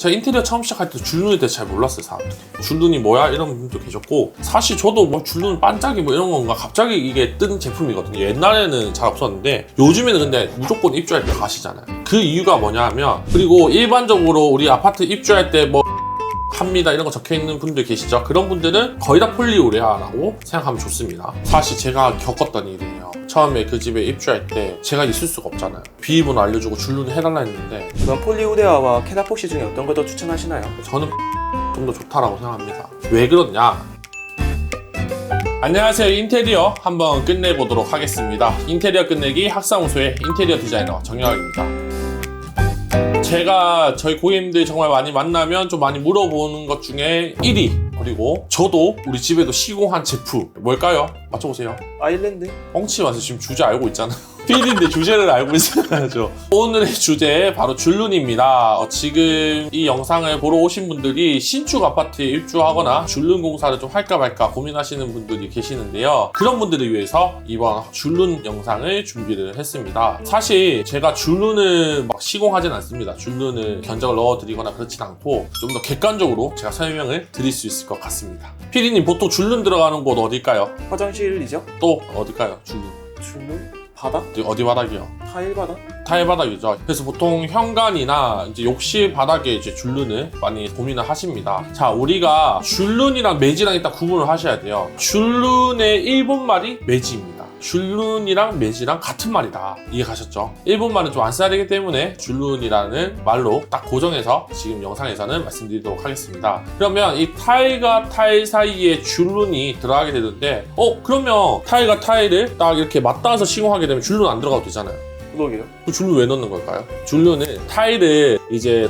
제가 인테리어 처음 시작할 때 줄눈에 대해 잘 몰랐어요, 사람들이. 줄눈이 뭐야? 이런 분도 계셨고, 사실 저도 뭐 줄눈 반짝이 뭐 이런 건가 갑자기 이게 뜬 제품이거든요. 옛날에는 잘 없었는데 요즘에는 근데 무조건 입주할 때 가시잖아요. 그 이유가 뭐냐 하면, 그리고 일반적으로 우리 아파트 입주할 때 뭐 합니다 이런 거 적혀있는 분들 계시죠? 그런 분들은 거의 다 폴리우레아라고 생각하면 좋습니다. 사실 제가 겪었던 일이에요. 처음에 그 집에 입주할 때 제가 있을 수가 없잖아요. 비밀번호 알려주고 줄눈을 해달라 했는데, 그럼 폴리우레아와 캐나폭시 중에 어떤 걸 더 추천하시나요? 저는 좀 더 좋다라고 생각합니다. 왜 그러냐? 안녕하세요. 인테리어 한번 끝내보도록 하겠습니다. 인테리어 끝내기 학사무소의 인테리어 디자이너 정영학입니다. 제가 저희 고객님들이 정말 많이 만나면 좀 많이 물어보는 것 중에 1위, 그리고 저도 우리 집에도 시공한 제품 뭘까요? 맞춰보세요. 아일랜드? 뻥치 마세요. 지금 주제 알고 있잖아요. PD인데 주제를 알고 있어야죠. 오늘의 주제 바로 줄눈입니다. 지금 이 영상을 보러 오신 분들이 신축 아파트에 입주하거나 줄눈 공사를 좀 할까 말까 고민하시는 분들이 계시는데요. 그런 분들을 위해서 이번 줄눈 영상을 준비를 했습니다. 사실 제가 줄눈을 막 시공하진 않습니다. 줄눈을 견적을 넣어드리거나 그렇진 않고 좀 더 객관적으로 제가 설명을 드릴 수 있을 것 같습니다. PD님 보통 줄눈 들어가는 곳 어딜까요? 화장실이죠? 또 어딜까요? 줄눈. 줄눈? 바닥? 어디 바닥이요? 타일 바닥? 타일 바닥이죠. 그래서 보통 현관이나 이제 욕실 바닥에 이제 줄눈을 많이 고민을 하십니다. 자, 우리가 줄눈이랑 매지랑 일단 구분을 하셔야 돼요. 줄눈의 일본말이 매지입니다. 줄눈이랑 매지랑 같은 말이다. 이해가셨죠? 일본말은 좀 안 써야 되기 때문에 줄눈이라는 말로 딱 고정해서 지금 영상에서는 말씀드리도록 하겠습니다. 그러면 이 타일과 타일 사이에 줄눈이 들어가게 되는데, 그러면 타일과 타일을 딱 이렇게 맞닿아서 시공하게 되면 줄눈 안 들어가도 되잖아요. 그러게요. 그 줄눈 왜 넣는 걸까요? 줄눈은 타일을 이제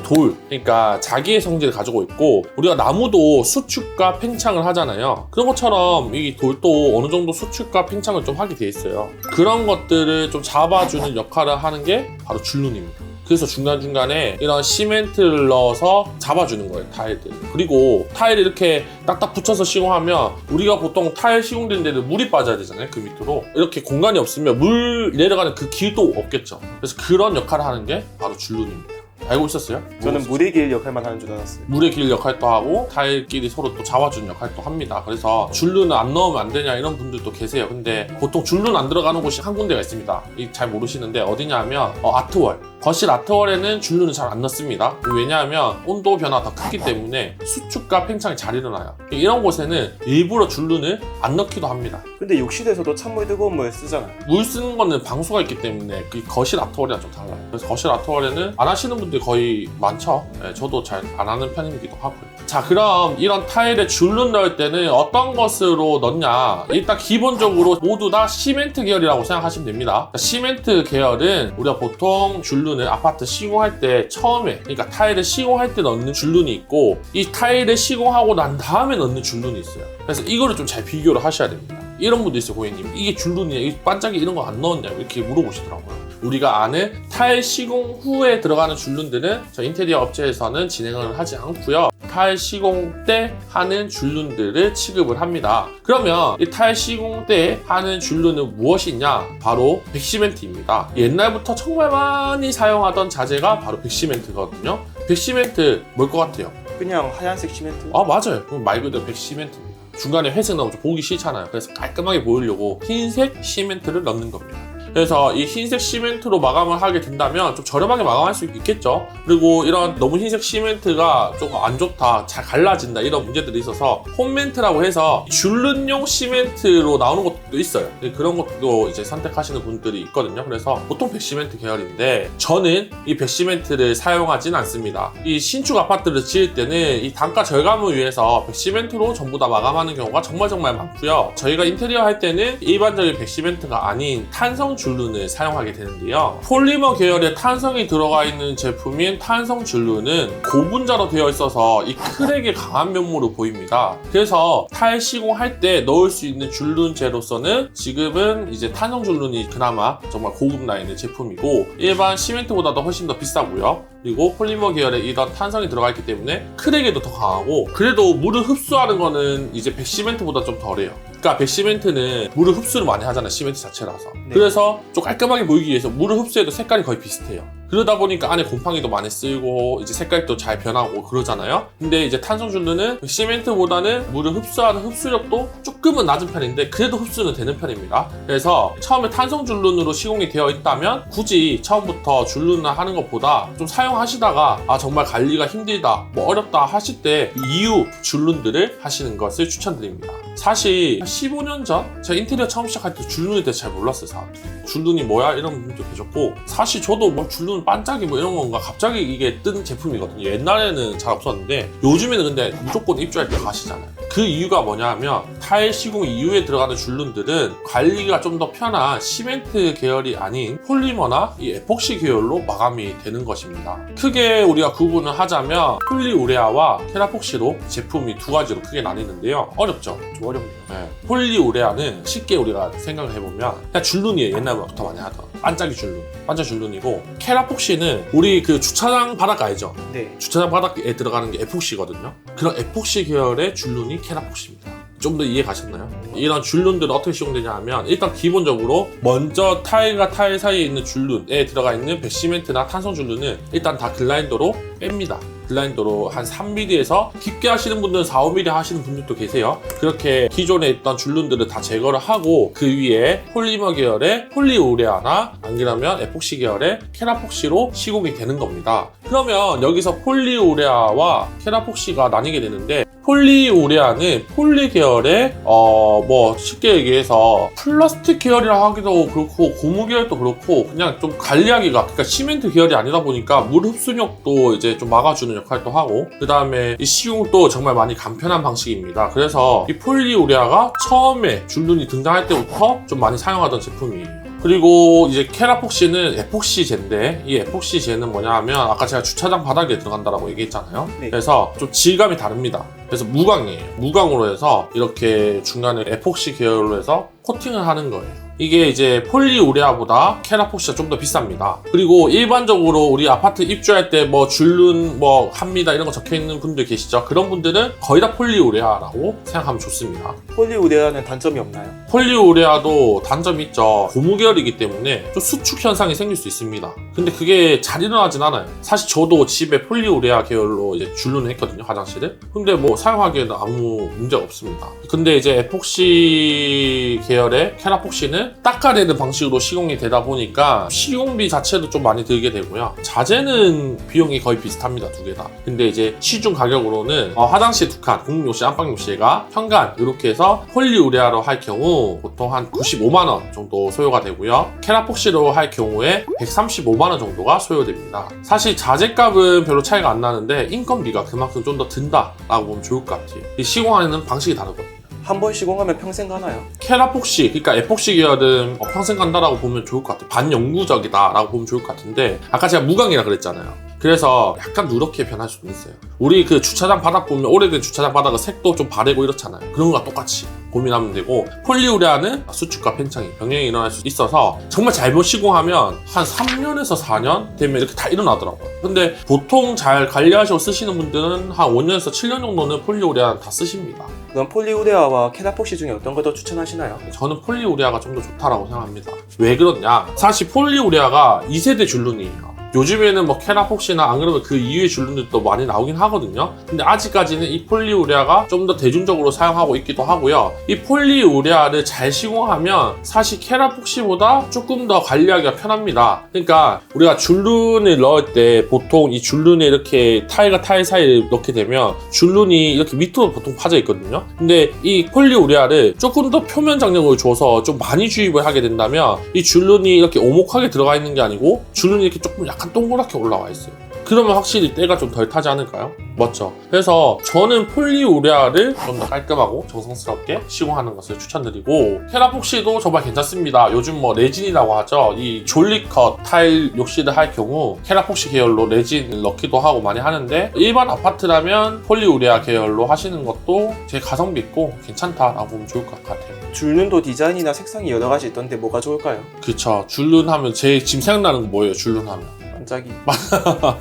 그러니까 자기의 성질을 가지고 있고, 우리가 나무도 수축과 팽창을 하잖아요. 그런 것처럼 이 돌도 어느 정도 수축과 팽창을 좀 하게 돼 있어요. 그런 것들을 좀 잡아주는 역할을 하는 게 바로 줄눈입니다. 그래서 중간중간에 이런 시멘트를 넣어서 잡아주는 거예요, 타일들. 그리고 타일을 이렇게 딱딱 붙여서 시공하면, 우리가 보통 타일 시공되는 데는 물이 빠져야 되잖아요, 그 밑으로. 이렇게 공간이 없으면 물 내려가는 그 길도 없겠죠. 그래서 그런 역할을 하는 게 바로 줄눈입니다. 알고 있었어요? 저는 물의 길 역할만 하는 줄 알았어요. 물의 길 역할도 하고 타일끼리 서로 또 잡아주는 역할도 합니다. 그래서 줄눈을 안 넣으면 안 되냐 이런 분들도 계세요. 근데 보통 줄눈 안 들어가는 곳이 한 군데가 있습니다. 잘 모르시는데 어디냐 하면 아트월. 거실 아트월에는 줄눈을 잘 안 넣습니다. 왜냐하면 온도 변화가 더 크기 때문에 수축과 팽창이 잘 일어나요. 이런 곳에는 일부러 줄눈을 안 넣기도 합니다. 근데 욕실에서도 찬물 뜨거운 물 쓰잖아요. 물 쓰는 거는 방수가 있기 때문에 그 거실 아트월이랑 좀 달라요. 그래서 거실 아트월에는 안 하시는 분들이 거의 많죠. 네, 저도 잘 안 하는 편이기도 하고요. 자, 그럼 이런 타일에 줄눈 넣을 때는 어떤 것으로 넣냐? 일단 기본적으로 모두 다 시멘트 계열이라고 생각하시면 됩니다. 시멘트 계열은 우리가 보통 줄눈을 아파트 시공할 때 처음에, 그러니까 타일을 시공할 때 넣는 줄눈이 있고, 이 타일을 시공하고 난 다음에 넣는 줄눈이 있어요. 그래서 이거를 좀 잘 비교를 하셔야 됩니다. 이런 분도 있어요, 고객님. 이게 줄눈이냐, 이 반짝이 이런 거 안 넣었냐고 이렇게 물어보시더라고요. 우리가 아는 타일 시공 후에 들어가는 줄눈들은 저 인테리어 업체에서는 진행을 하지 않고요. 타일 시공 때 하는 줄눈들을 취급을 합니다. 그러면 이 타일 시공 때 하는 줄눈은 무엇이냐? 바로 백시멘트입니다. 옛날부터 정말 많이 사용하던 자재가 바로 백시멘트거든요. 백시멘트 뭘 것 같아요? 그냥 하얀색 시멘트? 맞아요. 그럼 말 그대로 백시멘트입니다. 중간에 회색 나오면 좀 보기 싫잖아요. 그래서 깔끔하게 보이려고 흰색 시멘트를 넣는 겁니다. 그래서 이 흰색 시멘트로 마감을 하게 된다면 좀 저렴하게 마감할 수 있겠죠. 그리고 이런 너무 흰색 시멘트가 조금 안 좋다, 잘 갈라진다 이런 문제들이 있어서 홈멘트라고 해서 줄눈용 시멘트로 나오는 것도 있어요. 그런 것도 이제 선택하시는 분들이 있거든요. 그래서 보통 백시멘트 계열인데 저는 이 백시멘트를 사용하진 않습니다. 이 신축 아파트를 지을 때는 이 단가 절감을 위해서 백시멘트로 전부 다 마감하는 경우가 정말 많고요. 저희가 인테리어 할 때는 일반적인 백시멘트가 아닌 탄성 줄눈을 사용하게 되는데요. 폴리머 계열의 탄성이 들어가 있는 제품인 탄성 줄눈은 고분자로 되어 있어서 이 크랙의 강한 면모로 보입니다. 그래서 타일 시공할 때 넣을 수 있는 줄눈재로서는 지금은 이제 탄성 줄눈이 그나마 정말 고급 라인의 제품이고, 일반 시멘트보다도 훨씬 더 비싸고요. 그리고 폴리머 계열의 이런 탄성이 들어가 있기 때문에 크랙에도 더 강하고, 그래도 물을 흡수하는 거는 이제 백시멘트보다 좀 덜해요. 그러니까 백시멘트는 물을 흡수를 많이 하잖아요, 시멘트 자체라서. 그래서 좀 깔끔하게 보이기 위해서 물을 흡수해도 색깔이 거의 비슷해요. 그러다 보니까 안에 곰팡이도 많이 쓰이고 이제 색깔도 잘 변하고 그러잖아요. 근데 이제 탄성줄눈은 시멘트보다는 물을 흡수하는 흡수력도 조금은 낮은 편인데 그래도 흡수는 되는 편입니다. 그래서 처음에 탄성줄눈으로 시공이 되어 있다면 굳이 처음부터 줄눈을 하는 것보다 좀 사용하시다가 아 정말 관리가 힘들다 뭐 어렵다 하실 때 이유 줄눈들을 하시는 것을 추천드립니다. 사실 15년 전 제가 인테리어 처음 시작할 때 줄눈에 대해 잘 몰랐어요. 사람들이. 줄눈이 뭐야? 이런 분도 계셨고 사실 저도 뭐 줄눈 반짝이 뭐 이런 건가 갑자기 이게 뜬 제품이거든요. 옛날에는 잘 없었는데 요즘에는 근데 무조건 입주할 때 가시잖아요. 그 이유가 뭐냐 하면 타일 시공 이후에 들어가는 줄눈들은 관리가 좀 더 편한 시멘트 계열이 아닌 폴리머나 이 에폭시 계열로 마감이 되는 것입니다. 크게 우리가 구분을 하자면 폴리우레아와 케라폭시로 제품이 두 가지로 크게 나뉘는데요. 어렵죠? 좀 어렵네요. 네. 폴리우레아는 쉽게 우리가 생각을 해보면 그냥 줄눈이에요. 옛날부터 많이 하던 반짝이 줄눈, 반짝 줄눈이고 케라폭시는 우리 그 주차장 바닥 알죠? 네. 주차장 바닥에 들어가는 게 에폭시거든요. 그런 에폭시 계열의 줄눈이 케라폭시입니다. 좀 더 이해 가셨나요? 이런 줄눈들은 어떻게 시공되냐 하면 일단 기본적으로 먼저 타일과 타일 사이에 있는 줄눈에 들어가 있는 배시멘트나 탄성 줄눈은 일단 다 글라인더로 뺍니다. 글라인더로 한 3mm에서 깊게 하시는 분들은 4, 5mm 하시는 분들도 계세요. 그렇게 기존에 있던 줄눈들을 다 제거를 하고 그 위에 폴리머 계열의 폴리우레아나 안 그러면 에폭시 계열의 케라폭시로 시공이 되는 겁니다. 그러면 여기서 폴리우레아와 케라폭시가 나뉘게 되는데 폴리우레아는 폴리 계열의 뭐 쉽게 얘기해서 플라스틱 계열이라 하기도 그렇고 고무 계열도 그렇고 그냥 좀 관리하기가 그러니까 시멘트 계열이 아니다 보니까 물 흡수력도 이제 좀 막아주는 역할도 하고 그 다음에 이 시공도 정말 많이 간편한 방식입니다. 그래서 이 폴리우레아가 처음에 줄눈이 등장할 때부터 좀 많이 사용하던 제품이에요. 그리고 이제 케라폭시는 에폭시제인데 이 에폭시제는 뭐냐 하면 아까 제가 주차장 바닥에 들어간다라고 얘기했잖아요. 네. 그래서 좀 질감이 다릅니다. 그래서 무광이에요. 무광으로 해서 이렇게 중간에 에폭시 계열로 해서 코팅을 하는 거예요. 이게 이제 폴리우레아보다 케라폭시가 좀 더 비쌉니다. 그리고 일반적으로 우리 아파트 입주할 때 뭐 줄눈 뭐 합니다 이런 거 적혀 있는 분들 계시죠? 그런 분들은 거의 다 폴리우레아라고 생각하면 좋습니다. 폴리우레아는 단점이 없나요? 폴리우레아도 단점이 있죠. 고무 계열이기 때문에 좀 수축 현상이 생길 수 있습니다. 근데 그게 잘 일어나진 않아요. 사실 저도 집에 폴리우레아 계열로 이제 줄눈을 했거든요, 화장실을. 근데 뭐 사용하기에는 아무 문제가 없습니다. 근데 이제 에폭시 계열의 케라폭시는 닦아내는 방식으로 시공이 되다 보니까 시공비 자체도 좀 많이 들게 되고요. 자재는 비용이 거의 비슷합니다, 두 개 다. 근데 이제 시중 가격으로는 화장실 2칸, 공용욕실, 안방욕실과 현관 이렇게 해서 폴리우레아로 할 경우 보통 한 95만원 정도 소요가 되고요. 케라폭시로 할 경우에 135만원 정도가 소요됩니다. 사실 자재값은 별로 차이가 안 나는데 인건비가 그만큼 좀 더 든다라고 보면 좋을 것 같아요. 이 시공하는 방식이 다르거든요. 한 번 시공하면 평생 가나요? 케라폭시, 그러니까 에폭시 계열은 평생 간다라고 보면 좋을 것 같아요. 반영구적이다라고 보면 좋을 것 같은데 아까 제가 무광이라 그랬잖아요. 그래서 약간 누렇게 변할 수도 있어요. 우리 그 주차장 바닥 보면 오래된 주차장 바닥은 색도 좀 바래고 이렇잖아요. 그런 거랑 똑같이 고민하면 되고 폴리우레아는 수축과 팽창이 병행이 일어날 수 있어서 정말 잘못 시공하면 한 3년에서 4년 되면 이렇게 다 일어나더라고요. 근데 보통 잘 관리하시고 쓰시는 분들은 한 5년에서 7년 정도는 폴리우레아 다 쓰십니다. 그럼 폴리우레아와 케라폭시 중에 어떤 거 더 추천하시나요? 저는 폴리우레아가 좀 더 좋다라고 생각합니다. 왜 그러냐? 사실 폴리우레아가 2세대 줄눈이에요. 요즘에는 뭐 케라폭시나 안 그러면 그 이후의 줄눈들도 많이 나오긴 하거든요. 근데 아직까지는 이 폴리우레아가 좀 더 대중적으로 사용하고 있기도 하고요. 이 폴리우레아를 잘 시공하면 사실 케라폭시보다 조금 더 관리하기가 편합니다. 그러니까 우리가 줄눈을 넣을 때 보통 이 줄눈에 이렇게 타일과 타일 사이를 넣게 되면 줄눈이 이렇게 밑으로 보통 파져 있거든요. 근데 이 폴리우레아를 조금 더 표면 장력을 줘서 좀 많이 주입을 하게 된다면 이 줄눈이 이렇게 오목하게 들어가 있는 게 아니고 줄눈이 이렇게 조금 약간 동그랗게 올라와 있어요. 그러면 확실히 때가 좀 덜 타지 않을까요? 맞죠? 그래서 저는 폴리우레아를 좀 더 깔끔하고 정성스럽게 시공하는 것을 추천드리고 케라폭시도 정말 괜찮습니다. 요즘 뭐 레진이라고 하죠. 이 졸리컷 타일 욕실을 할 경우 케라폭시 계열로 레진을 넣기도 하고 많이 하는데 일반 아파트라면 폴리우레아 계열로 하시는 것도 제 가성비 있고 괜찮다라고 보면 좋을 것 같아요. 줄눈도 디자인이나 색상이 여러 가지 있던데 뭐가 좋을까요? 그쵸. 줄눈 하면 제일 지금 생각나는 건 뭐예요? 줄눈 하면 반짝이.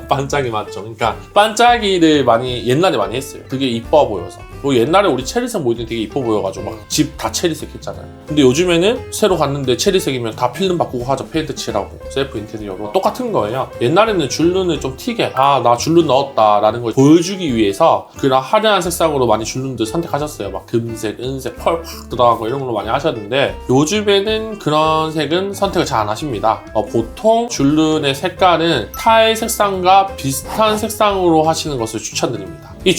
반짝이 맞죠. 그러니까 반짝이를 옛날에 많이 했어요. 되게 이뻐 보여서. 뭐 옛날에 우리 체리색 모델이 되게 이뻐 보여가지고 막 집 다 체리색 했잖아요. 근데 요즘에는 새로 갔는데 체리색이면 다 필름 바꾸고 하죠. 페인트 칠하고 셀프 인테리어로 똑같은 거예요. 옛날에는 줄눈을 좀 튀게 나 줄눈 넣었다 라는 걸 보여주기 위해서 그런 화려한 색상으로 많이 줄눈들 선택하셨어요. 막 금색, 은색, 펄 확 들어가고 이런 걸로 많이 하셨는데 요즘에는 그런 색은 선택을 잘 안 하십니다. 보통 줄눈의 색깔은 타일 색상과 비슷한 색상으로 하시는 것을 추천드립니다. 이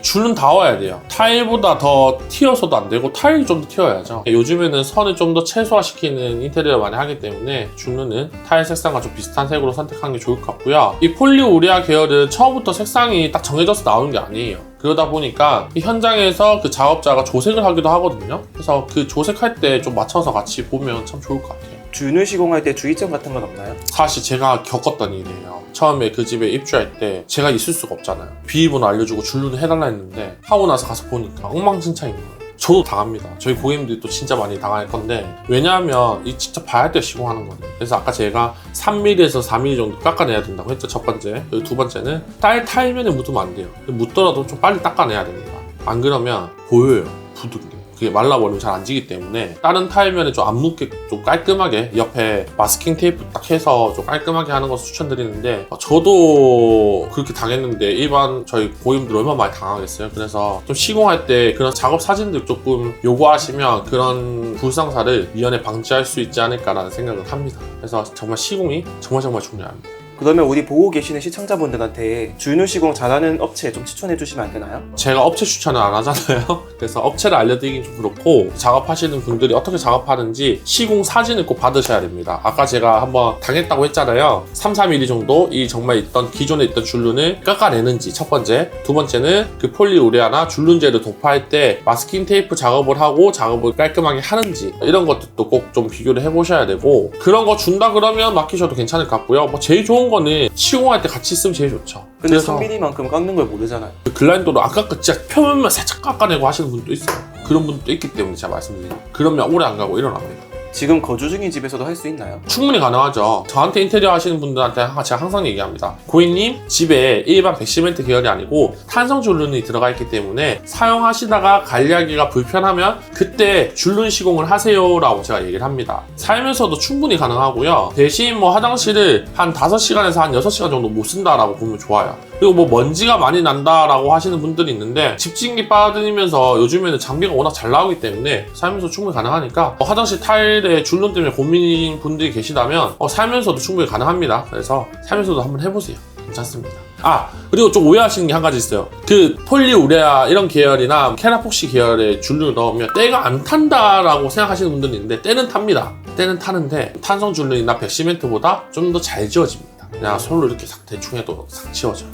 줄눈다워야 돼요. 타일보다 더 튀어서도 안 되고 타일이 좀 더 튀어야죠. 요즘에는 선을 좀 더 최소화시키는 인테리어 많이 하기 때문에 줄눈은 타일 색상과 좀 비슷한 색으로 선택하는 게 좋을 것 같고요. 이 폴리우레아 계열은 처음부터 색상이 딱 정해져서 나오는 게 아니에요. 그러다 보니까 이 현장에서 그 작업자가 조색을 하기도 하거든요. 그래서 그 조색할 때 좀 맞춰서 같이 보면 참 좋을 것 같아요. 줄눈 시공할 때 주의점 같은 건 없나요? 사실 제가 겪었던 일이에요. 처음에 그 집에 입주할 때 제가 있을 수가 없잖아요. 비밀번호 알려주고 줄눈을 해달라 했는데 하고 나서 가서 보니까 엉망진창인 거예요. 저도 당합니다. 저희 고객님들도 진짜 많이 당할 건데 왜냐하면 이 직접 봐야 할 때 시공하는 거예요. 그래서 아까 제가 3mm에서 4mm 정도 깎아내야 된다고 했죠. 첫 번째. 그리고 두 번째는 타일면에 묻으면 안 돼요. 묻더라도 좀 빨리 닦아내야 됩니다. 안 그러면 보여요. 부드게. 그게 말라버리면 잘 안 지기 때문에 다른 타일면에 좀 안 묻게 좀 깔끔하게 옆에 마스킹 테이프 딱 해서 좀 깔끔하게 하는 것을 추천드리는데 저도 그렇게 당했는데 일반 저희 고객님들 얼마나 많이 당하겠어요. 그래서 좀 시공할 때 그런 작업 사진들 조금 요구하시면 그런 불상사를 미연에 방지할 수 있지 않을까라는 생각을 합니다. 그래서 정말 시공이 정말 중요합니다. 그러면 우리 보고 계시는 시청자분들한테 줄눈 시공 잘하는 업체 좀 추천해 주시면 안 되나요? 제가 업체 추천을 안 하잖아요. 그래서 업체를 알려드리긴 좀 그렇고 작업하시는 분들이 어떻게 작업하는지 시공 사진을 꼭 받으셔야 됩니다. 아까 제가 한번 당했다고 했잖아요. 3-4mm 정도 이 정말 기존에 있던 줄눈을 깎아내는지 첫 번째, 두 번째는 그 폴리우레아나 줄눈제를 도포할 때 마스킹 테이프 작업을 하고 작업을 깔끔하게 하는지 이런 것들도 꼭 좀 비교를 해보셔야 되고 그런 거 준다 그러면 맡기셔도 괜찮을 것 같고요. 뭐 제일 좋은 거는 시공할 때 같이 있으면 제일 좋죠. 근데 3mm만큼 깎는 걸 모르잖아요. 그 글라인더로 안 깎아 진짜 표면만 살짝 깎아내고 하시는 분도 있어요. 그런 분도 있기 때문에 제가 말씀드리는 그러면 오래 안 가고 일어납니다. 지금 거주 중인 집에서도 할 수 있나요? 충분히 가능하죠. 저한테 인테리어 하시는 분들한테 제가 항상 얘기합니다. 고객님 집에 일반 백시멘트 계열이 아니고 탄성 줄눈이 들어가 있기 때문에 사용하시다가 관리하기가 불편하면 그때 줄눈 시공을 하세요라고 제가 얘기를 합니다. 살면서도 충분히 가능하고요. 대신 뭐 화장실을 한 5시간에서 한 6시간 정도 못 쓴다라고 보면 좋아요. 그리고 뭐 먼지가 많이 난다라고 하시는 분들이 있는데 집진기 빨아들이면서 요즘에는 장비가 워낙 잘 나오기 때문에 살면서 충분히 가능하니까 화장실 타일에 줄눈 때문에 고민인 분들이 계시다면 살면서도 충분히 가능합니다. 그래서 살면서도 한번 해보세요. 괜찮습니다. 그리고 좀 오해하시는 게 한 가지 있어요. 그 폴리우레아 이런 계열이나 케라폭시 계열의 줄눈을 넣으면 때가 안 탄다라고 생각하시는 분들이 있는데 때는 탑니다. 때는 타는데 탄성 줄눈이나 백시멘트보다 좀 더 잘 지워집니다. 그냥 손으로 이렇게 싹 대충 해도 싹 지워져요.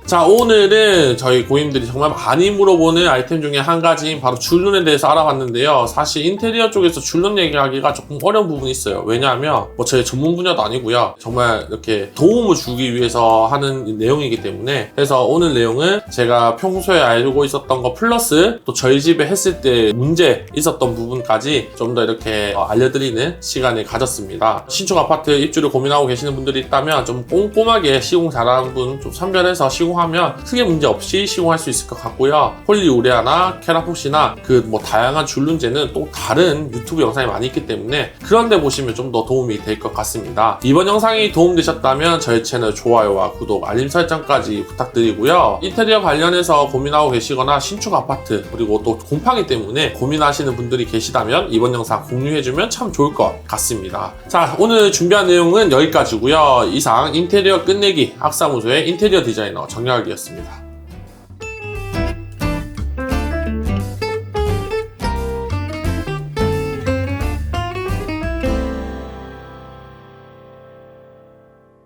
자, 오늘은 저희 고객님들이 정말 많이 물어보는 아이템 중에 한 가지인 바로 줄눈에 대해서 알아봤는데요. 사실 인테리어 쪽에서 줄눈 얘기하기가 조금 어려운 부분이 있어요. 왜냐하면 뭐 저희 전문 분야도 아니고요. 정말 이렇게 도움을 주기 위해서 하는 내용이기 때문에 그래서 오늘 내용은 제가 평소에 알고 있었던 거 플러스 또 저희 집에 했을 때 문제 있었던 부분까지 좀 더 이렇게 알려드리는 시간을 가졌습니다. 신축 아파트 입주를 고민하고 계시는 분들이 있다면 좀 꼼꼼하게 시공 잘하는 분 좀 선별해서 하면 크게 문제 없이 시공할 수 있을 것 같고요. 폴리우레아나 케라폭시나 그 뭐 다양한 줄눈제는 또 다른 유튜브 영상이 많이 있기 때문에 그런 데 보시면 좀 더 도움이 될 것 같습니다. 이번 영상이 도움되셨다면 저희 채널 좋아요와 구독, 알림 설정까지 부탁드리고요. 인테리어 관련해서 고민하고 계시거나 신축 아파트 그리고 또 곰팡이 때문에 고민하시는 분들이 계시다면 이번 영상 공유해주면 참 좋을 것 같습니다. 자, 오늘 준비한 내용은 여기까지고요. 이상 인테리어 끝내기 학사무소의 인테리어 디자이너 정여학이었습니다.